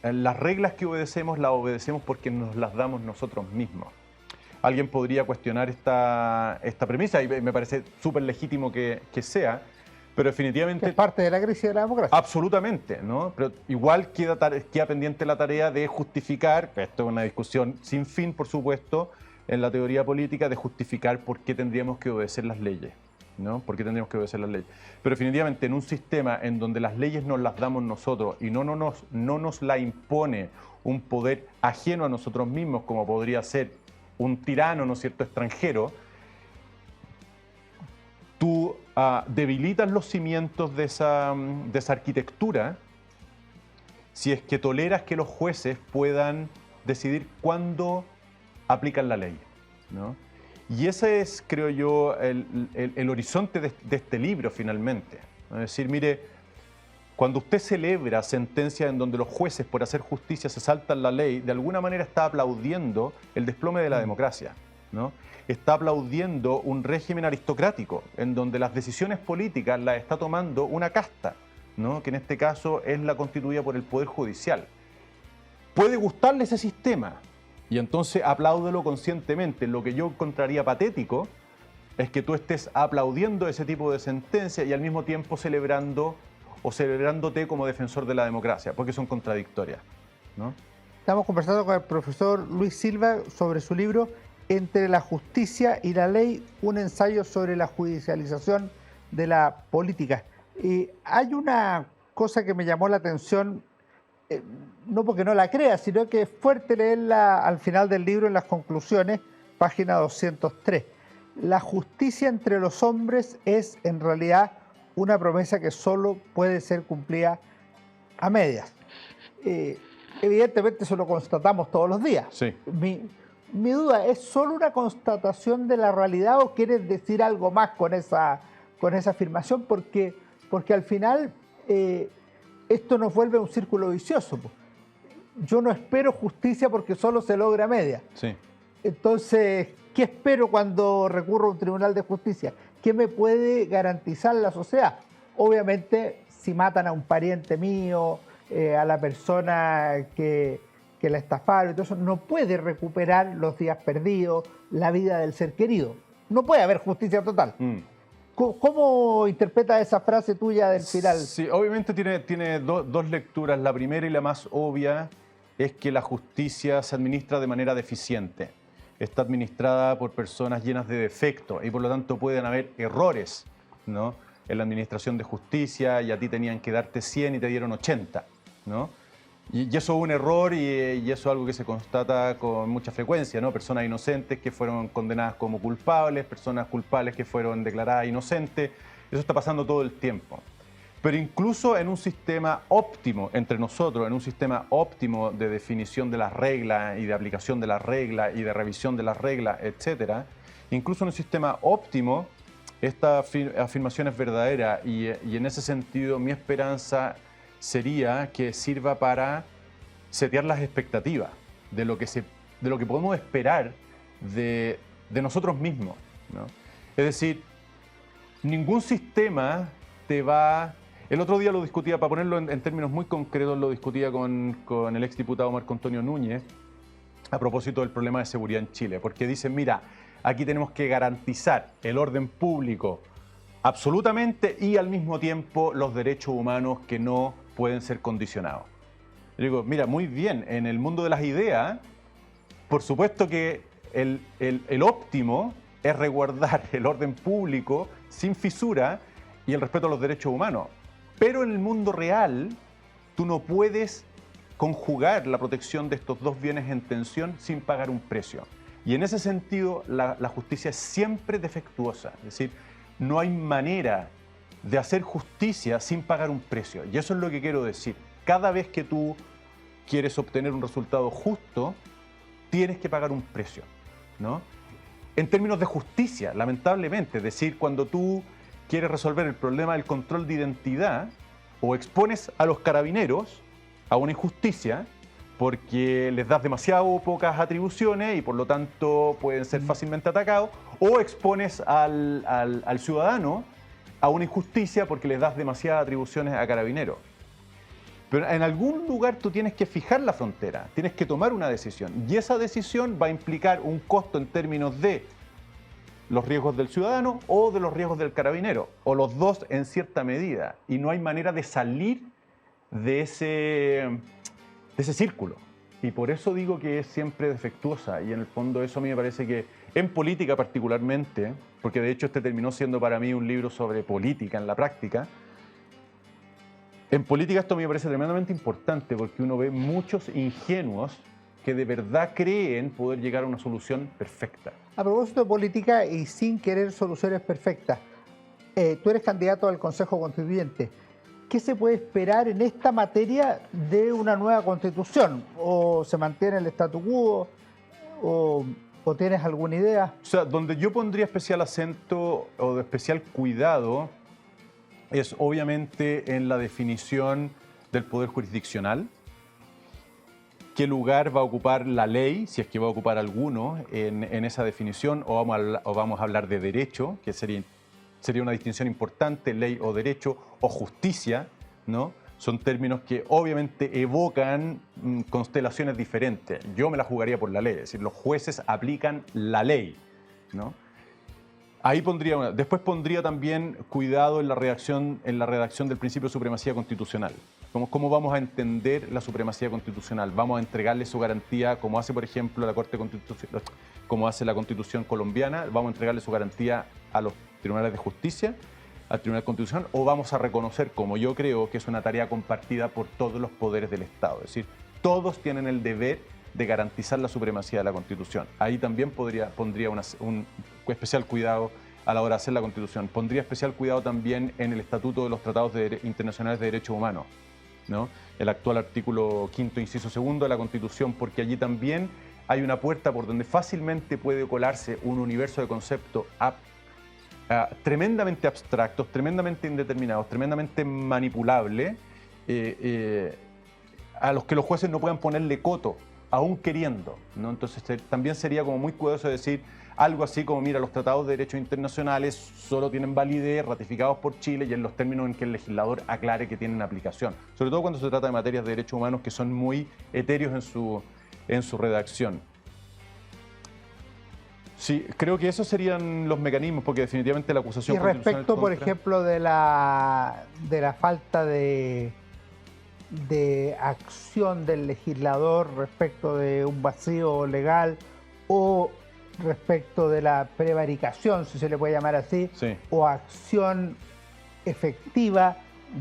las reglas que obedecemos las obedecemos porque nos las damos nosotros mismos. Alguien podría cuestionar esta premisa y me parece súper legítimo que sea, Pero definitivamente... Es parte de la crisis de la democracia. Absolutamente, ¿no? Pero igual queda pendiente la tarea de justificar, esto es una discusión sin fin, por supuesto, en la teoría política, de justificar por qué tendríamos que obedecer las leyes, ¿no? ¿Por qué tendríamos que obedecer las leyes? Pero definitivamente en un sistema en donde las leyes nos las damos nosotros y no nos la impone un poder ajeno a nosotros mismos, como podría ser un tirano, ¿no es cierto?, extranjero, tú debilitas los cimientos de esa arquitectura si es que toleras que los jueces puedan decidir cuándo aplican la ley, ¿no? Y ese es, creo yo, el horizonte de este libro finalmente, ¿no? Es decir, mire, cuando usted celebra sentencias en donde los jueces por hacer justicia se saltan la ley, de alguna manera está aplaudiendo el desplome de la democracia, ¿no? Está aplaudiendo un régimen aristocrático en donde las decisiones políticas las está tomando una casta, ¿no? Que en este caso es la constituida por el Poder Judicial. Puede gustarle ese sistema y entonces apláudelo conscientemente. Lo que yo encontraría patético es que tú estés aplaudiendo ese tipo de sentencia y al mismo tiempo celebrándote como defensor de la democracia, porque son contradictorias, ¿no? Estamos conversando con el profesor Luis Silva sobre su libro Entre la justicia y la ley, un ensayo sobre la judicialización de la política. Hay una cosa que me llamó la atención, no porque no la crea, sino que es fuerte leerla al final del libro, en las conclusiones, página 203. La justicia entre los hombres es en realidad una promesa que solo puede ser cumplida a medias. Evidentemente eso lo constatamos todos los días. Sí. Mi duda, ¿es solo una constatación de la realidad o quieres decir algo más con esa afirmación? Porque al final esto nos vuelve un círculo vicioso. Yo no espero justicia porque solo se logra a media. Sí. Entonces, ¿qué espero cuando recurro a un tribunal de justicia? ¿Qué me puede garantizar la sociedad? Obviamente, si matan a un pariente mío, a la persona que la estafaron, entonces no puede recuperar los días perdidos, la vida del ser querido. No puede haber justicia total. ¿Cómo interpretas esa frase tuya del final? Sí, obviamente tiene dos lecturas. La primera y la más obvia es que la justicia se administra de manera deficiente. Está administrada por personas llenas de defectos y por lo tanto pueden haber errores, ¿no?, en la administración de justicia, y a ti tenían que darte 100 y te dieron 80, ¿no? Y eso es un error y eso es algo que se constata con mucha frecuencia, ¿no? Personas inocentes que fueron condenadas como culpables, personas culpables que fueron declaradas inocentes. Eso está pasando todo el tiempo. Pero incluso en un sistema óptimo entre nosotros, en un sistema óptimo de definición de las reglas y de aplicación de las reglas y de revisión de las reglas, etcétera, incluso en un sistema óptimo, esta afirmación es verdadera y en ese sentido mi esperanza sería que sirva para setear las expectativas de lo que podemos esperar de nosotros mismos, ¿no? Es decir, ningún sistema te va... El otro día lo discutía, para ponerlo en términos muy concretos, lo discutía con el exdiputado Marco Antonio Núñez a propósito del problema de seguridad en Chile, porque dicen, mira, aquí tenemos que garantizar el orden público absolutamente y al mismo tiempo los derechos humanos que no pueden ser condicionados. Yo digo, mira, muy bien, en el mundo de las ideas, por supuesto que el óptimo es resguardar el orden público sin fisura y el respeto a los derechos humanos. Pero en el mundo real, tú no puedes conjugar la protección de estos dos bienes en tensión sin pagar un precio. Y en ese sentido, la justicia es siempre defectuosa. Es decir, no hay manera de hacer justicia sin pagar un precio. Y eso es lo que quiero decir. Cada vez que tú quieres obtener un resultado justo, tienes que pagar un precio, ¿no? En términos de justicia, lamentablemente, es decir, cuando tú quieres resolver el problema del control de identidad, o expones a los carabineros a una injusticia porque les das demasiado pocas atribuciones y por lo tanto pueden ser fácilmente atacados, o expones al ciudadano a una injusticia porque les das demasiadas atribuciones a carabineros. Pero en algún lugar tú tienes que fijar la frontera, tienes que tomar una decisión y esa decisión va a implicar un costo en términos de los riesgos del ciudadano o de los riesgos del carabinero, o los dos en cierta medida, y no hay manera de salir de ese círculo. Y por eso digo que es siempre defectuosa, y en el fondo eso a mí me parece que en política particularmente, porque de hecho este terminó siendo para mí un libro sobre política en la práctica, en política esto a mí me parece tremendamente importante porque uno ve muchos ingenuos que de verdad creen poder llegar a una solución perfecta. A propósito de política y sin querer soluciones perfectas, tú eres candidato al Consejo Constituyente. ¿Qué se puede esperar en esta materia de una nueva Constitución? ¿O se mantiene el statu quo? ¿O tienes alguna idea? O sea, donde yo pondría especial acento o de especial cuidado es obviamente en la definición del poder jurisdiccional. ¿Qué lugar va a ocupar la ley, si es que va a ocupar alguno, en esa definición? O vamos a hablar de derecho, que sería una distinción importante, ley o derecho, o justicia, ¿no? Son términos que obviamente evocan constelaciones diferentes. Yo me la jugaría por la ley, es decir, los jueces aplican la ley, ¿no? Ahí pondría una. Después pondría también cuidado en la redacción del principio de supremacía constitucional. ¿Cómo vamos a entender la supremacía constitucional? ¿Vamos a entregarle su garantía, como hace, por ejemplo, la Corte Constitucional, como hace la Constitución colombiana? ¿Vamos a entregarle su garantía a los tribunales de justicia, al Tribunal Constitucional, o vamos a reconocer, como yo creo, que es una tarea compartida por todos los poderes del Estado? Es decir, todos tienen el deber de garantizar la supremacía de la Constitución. Ahí también pondría un especial cuidado a la hora de hacer la Constitución. Pondría especial cuidado también en el Estatuto de los Tratados Internacionales de Derechos Humanos, ¿no? El actual artículo 5º, inciso 2 de la Constitución, porque allí también hay una puerta por donde fácilmente puede colarse un universo de conceptos tremendamente abstractos, tremendamente indeterminados, tremendamente manipulables, a los que los jueces no puedan ponerle coto, aún queriendo, ¿no? Entonces también sería como muy cuidadoso decir algo así como, mira, los tratados de derechos internacionales solo tienen validez ratificados por Chile y en los términos en que el legislador aclare que tienen aplicación. Sobre todo cuando se trata de materias de derechos humanos que son muy etéreos en su redacción. Sí, creo que esos serían los mecanismos, porque definitivamente la acusación constitucional... Y respecto, por ejemplo, de la falta de acción del legislador respecto de un vacío legal o respecto de la prevaricación, si se le puede llamar así, sí, o acción efectiva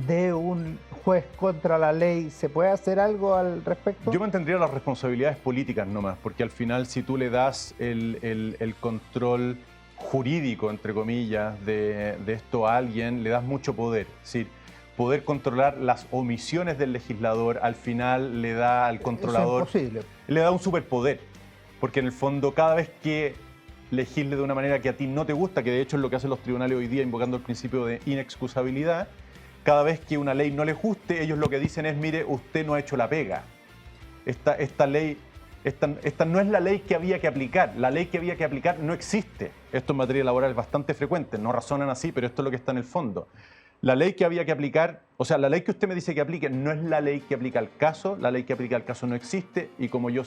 de un juez contra la ley, ¿se puede hacer algo al respecto? Yo mantendría las responsabilidades políticas nomás, porque al final si tú le das el control jurídico, entre comillas, de esto a alguien, le das mucho poder. Es decir, poder controlar las omisiones del legislador al final le da al controlador... Eso es imposible. Le da un superpoder, porque en el fondo cada vez que legisle de una manera que a ti no te gusta, que de hecho es lo que hacen los tribunales hoy día invocando el principio de inexcusabilidad, cada vez que una ley no les guste, ellos lo que dicen es, mire, usted no ha hecho la pega. Esta no es la ley que había que aplicar. La ley que había que aplicar no existe. Esto en materia laboral es bastante frecuente, no razonan así, pero esto es lo que está en el fondo. La ley que había que aplicar, o sea, la ley que usted me dice que aplique no es la ley que aplica al caso, la ley que aplica al caso no existe y como yo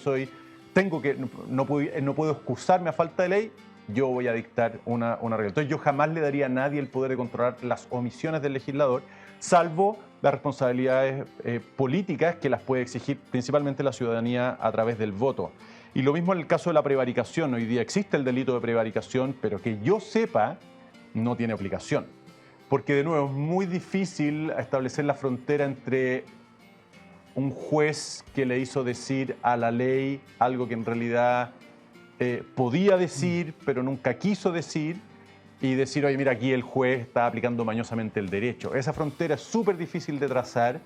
no puedo excusarme a falta de ley, yo voy a dictar una regla. Entonces yo jamás le daría a nadie el poder de controlar las omisiones del legislador, salvo las responsabilidades políticas que las puede exigir principalmente la ciudadanía a través del voto. Y lo mismo en el caso de la prevaricación. Hoy día existe el delito de prevaricación, pero que yo sepa, no tiene aplicación. Porque de nuevo es muy difícil establecer la frontera entre un juez que le hizo decir a la ley algo que en realidad podía decir, pero nunca quiso decir, y decir, oye, mira, aquí el juez está aplicando mañosamente el derecho. Esa frontera es súper difícil de trazar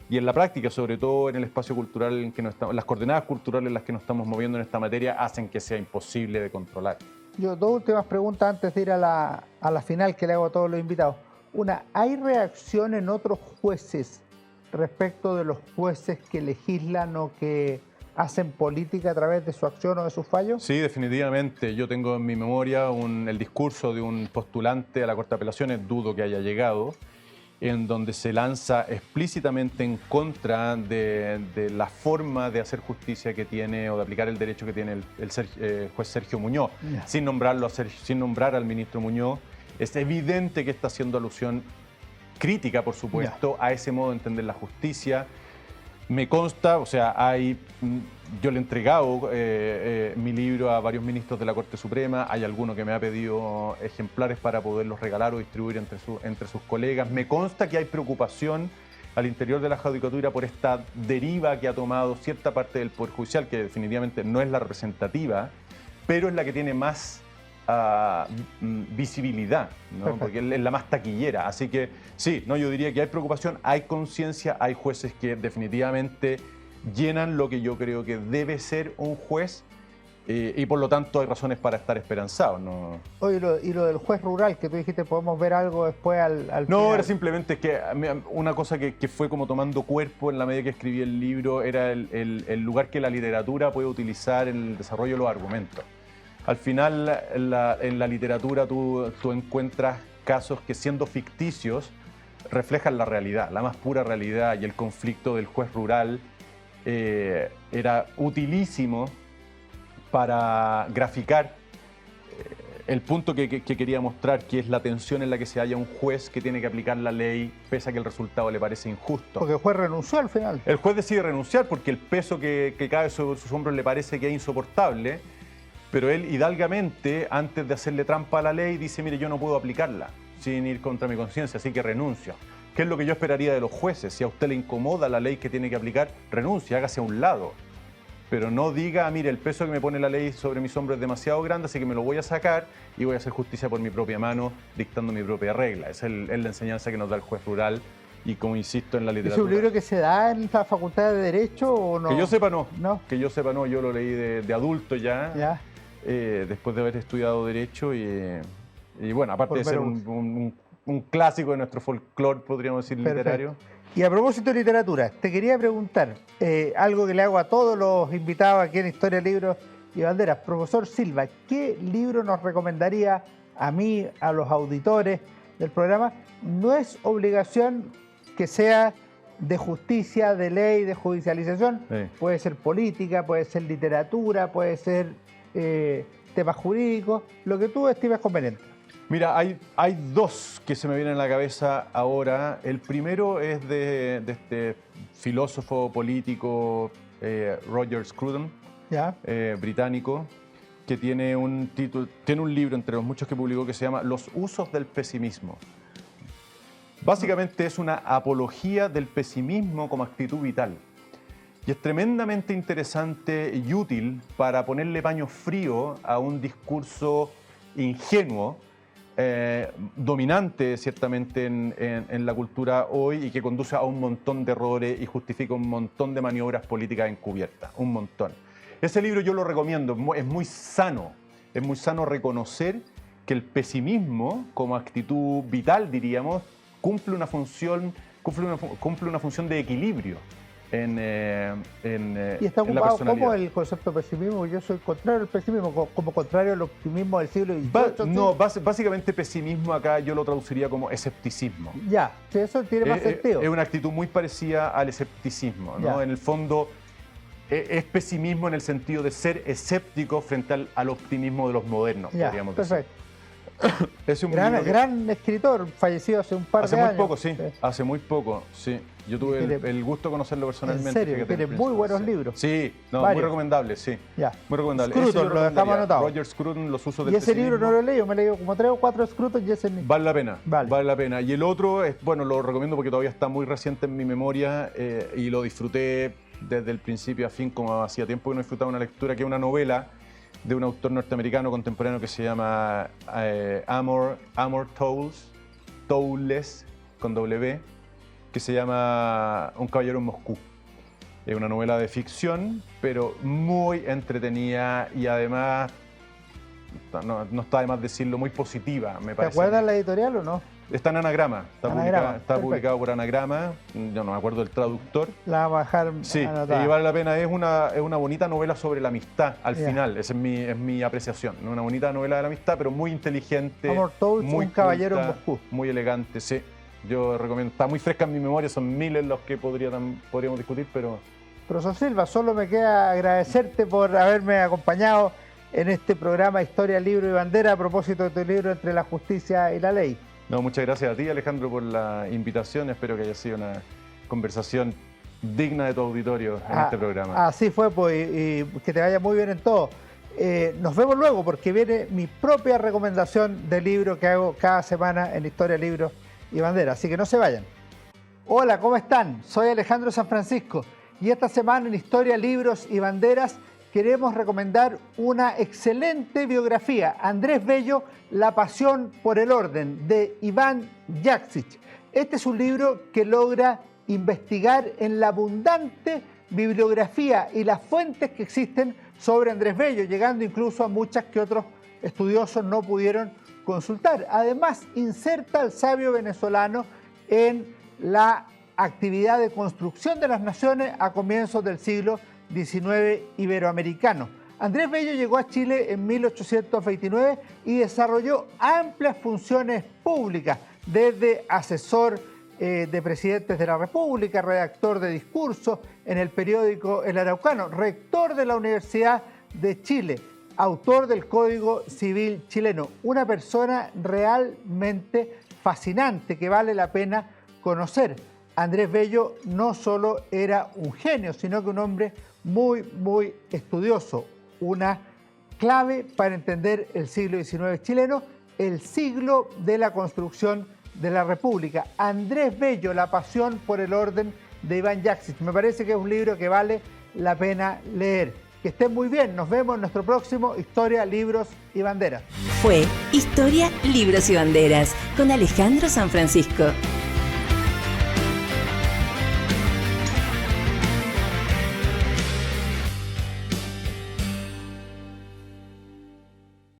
y en la práctica, sobre todo en el espacio cultural en que nos estamos, las coordenadas culturales en las que nos estamos moviendo en esta materia hacen que sea imposible de controlar. Yo, dos últimas preguntas antes de ir a la final que le hago a todos los invitados. Una, ¿hay reacción en otros jueces respecto de los jueces que legislan o que hacen política a través de su acción o de sus fallos? Sí, definitivamente. Yo tengo en mi memoria el discurso de un postulante a la Corte de Apelaciones, dudo que haya llegado, en donde se lanza explícitamente en contra de la forma de hacer justicia que tiene o de aplicar el derecho que tiene el juez Sergio Muñoz, sin nombrar al ministro Muñoz. Es evidente que está haciendo alusión crítica, por supuesto, a ese modo de entender la justicia. Me consta, o sea, yo le he entregado mi libro a varios ministros de la Corte Suprema, hay alguno que me ha pedido ejemplares para poderlos regalar o distribuir entre sus colegas. Me consta que hay preocupación al interior de la Judicatura por esta deriva que ha tomado cierta parte del Poder Judicial, que definitivamente no es la representativa, pero es la que tiene más visibilidad, ¿no? Porque es la más taquillera. Así que sí, no, yo diría que hay preocupación, hay conciencia, hay jueces que definitivamente llenan lo que yo creo que debe ser un juez y por lo tanto hay razones para estar esperanzados, ¿no? Oye, y lo del juez rural, que tú dijiste, ¿podemos ver algo después al No, final? era simplemente que una cosa que fue como tomando cuerpo en la medida que escribí el libro era el lugar que la literatura puede utilizar en el desarrollo de los argumentos. Al final, en la literatura tú encuentras casos que, siendo ficticios, reflejan la realidad, la más pura realidad, y el conflicto del juez rural era utilísimo para graficar el punto que quería mostrar, que es la tensión en la que se halla un juez que tiene que aplicar la ley pese a que el resultado le parece injusto. Porque el juez renunció al final. El juez decide renunciar porque el peso que cae sobre sus hombros le parece que es insoportable. Pero él, hidalgamente, antes de hacerle trampa a la ley, dice, mire, yo no puedo aplicarla sin ir contra mi conciencia, así que renuncio. ¿Qué es lo que yo esperaría de los jueces? Si a usted le incomoda la ley que tiene que aplicar, renuncie, hágase a un lado. Pero no diga, mire, el peso que me pone la ley sobre mis hombros es demasiado grande, así que me lo voy a sacar y voy a hacer justicia por mi propia mano, dictando mi propia regla. Esa es la enseñanza que nos da el juez rural y, como insisto, en la literatura. ¿Es un libro que se da en la Facultad de Derecho o no? Que yo sepa, no. ¿No? Que yo sepa, no. Yo lo leí de adulto ya. Después de haber estudiado Derecho y bueno, aparte de ser un clásico de nuestro folclore, podríamos decir, literario. Y a propósito de literatura, te quería preguntar algo que le hago a todos los invitados aquí en Historia, Libros y Banderas. Profesor Silva, ¿qué libro nos recomendaría a mí, a los auditores del programa? No es obligación que sea de justicia, de ley, de judicialización. Sí. Puede ser política, puede ser literatura, puede ser temas jurídicos, lo que tú estimes conveniente. Mira, hay dos que se me vienen a la cabeza ahora. El primero es de este filósofo político Roger Scruton, británico, que tiene un libro entre los muchos que publicó que se llama Los usos del pesimismo. Básicamente es una apología del pesimismo como actitud vital. Y es tremendamente interesante y útil para ponerle paño frío a un discurso ingenuo, dominante ciertamente en la cultura hoy y que conduce a un montón de errores y justifica un montón de maniobras políticas encubiertas, un montón. Ese libro yo lo recomiendo, es muy sano reconocer que el pesimismo como actitud vital, diríamos, cumple una función de equilibrio en y está en la ocupado personalidad. como el concepto de pesimismo. Yo soy contrario al pesimismo, como contrario al optimismo del siglo XVIII. No, básicamente pesimismo acá yo lo traduciría como escepticismo. Ya, sí, eso tiene más sentido. Es una actitud muy parecida al escepticismo, ¿no? En el fondo es pesimismo en el sentido de ser escéptico frente al optimismo de los modernos, podríamos decir. Perfecto. Es un Gran escritor, fallecido hace un par de años. Hace muy poco, sí. Hace muy poco, sí. Yo tuve el gusto de conocerlo personalmente. En serio, tiene muy buenos libros. Sí, no, Varios. muy recomendable, sí. Ya. Muy recomendable. Scruton, lo dejamos anotado. Roger Scruton, Los usos del Y ese pesimismo. libro no lo he leído, me he leído como 3 o 4 Scruton y ese ni... Vale la pena, Vale. vale la pena. Y el otro, bueno, lo recomiendo porque todavía está muy reciente en mi memoria y lo disfruté desde el principio a fin, como hacía tiempo que no disfrutaba una lectura, que es una novela de un autor norteamericano contemporáneo que se llama Amor Towles, con W, que se llama Un caballero en Moscú. Es una novela de ficción, pero muy entretenida y además, no está de más decirlo, muy positiva, me parece. ¿Te acuerdas la editorial o no? Está en Anagrama, Anagrama, está publicado por Anagrama, yo no me acuerdo del traductor. La vamos a dejar Sí, anotada. y vale la pena, es una bonita novela sobre la amistad al final, esa es mi apreciación, ¿no? Una bonita novela de la amistad, pero muy inteligente, Amor Towles, muy Un caballero en culta, Moscú. muy elegante, sí, Yo recomiendo, está muy fresca en mi memoria, son miles los que podríamos discutir, pero... Profesor Silva, solo me queda agradecerte por haberme acompañado en este programa Historia, Libro y Bandera a propósito de tu libro Entre la Justicia y la Ley. No, muchas gracias a ti, Alejandro, por la invitación. Espero que haya sido una conversación digna de tu auditorio en este programa. Así fue, pues, y que te vaya muy bien en todo. Nos vemos luego porque viene mi propia recomendación de libro que hago cada semana en Historia, Libros y Bandera. Así que no se vayan. Hola, ¿cómo están? Soy Alejandro San Francisco y esta semana en Historia, Libros y Banderas queremos recomendar una excelente biografía, Andrés Bello, La pasión por el orden, de Iván Jaksic. Este es un libro que logra investigar en la abundante bibliografía y las fuentes que existen sobre Andrés Bello, llegando incluso a muchas que otros estudiosos no pudieron consultar. Además, inserta al sabio venezolano en la actividad de construcción de las naciones a comienzos del siglo XIX iberoamericano. Andrés Bello llegó a Chile en 1829 y desarrolló amplias funciones públicas, desde asesor de presidentes de la República, redactor de discursos en el periódico El Araucano, rector de la Universidad de Chile, autor del Código Civil chileno. Una persona realmente fascinante que vale la pena conocer. Andrés Bello no solo era un genio, sino que un hombre muy estudioso. Una clave para entender el siglo XIX chileno, el siglo de la construcción de la República. Andrés Bello, La pasión por el orden, de Iván Jaksic. Me parece que es un libro que vale la pena leer. Que estén muy bien. Nos vemos en nuestro próximo Historia, Libros y Banderas. Fue Historia, Libros y Banderas con Alejandro San Francisco.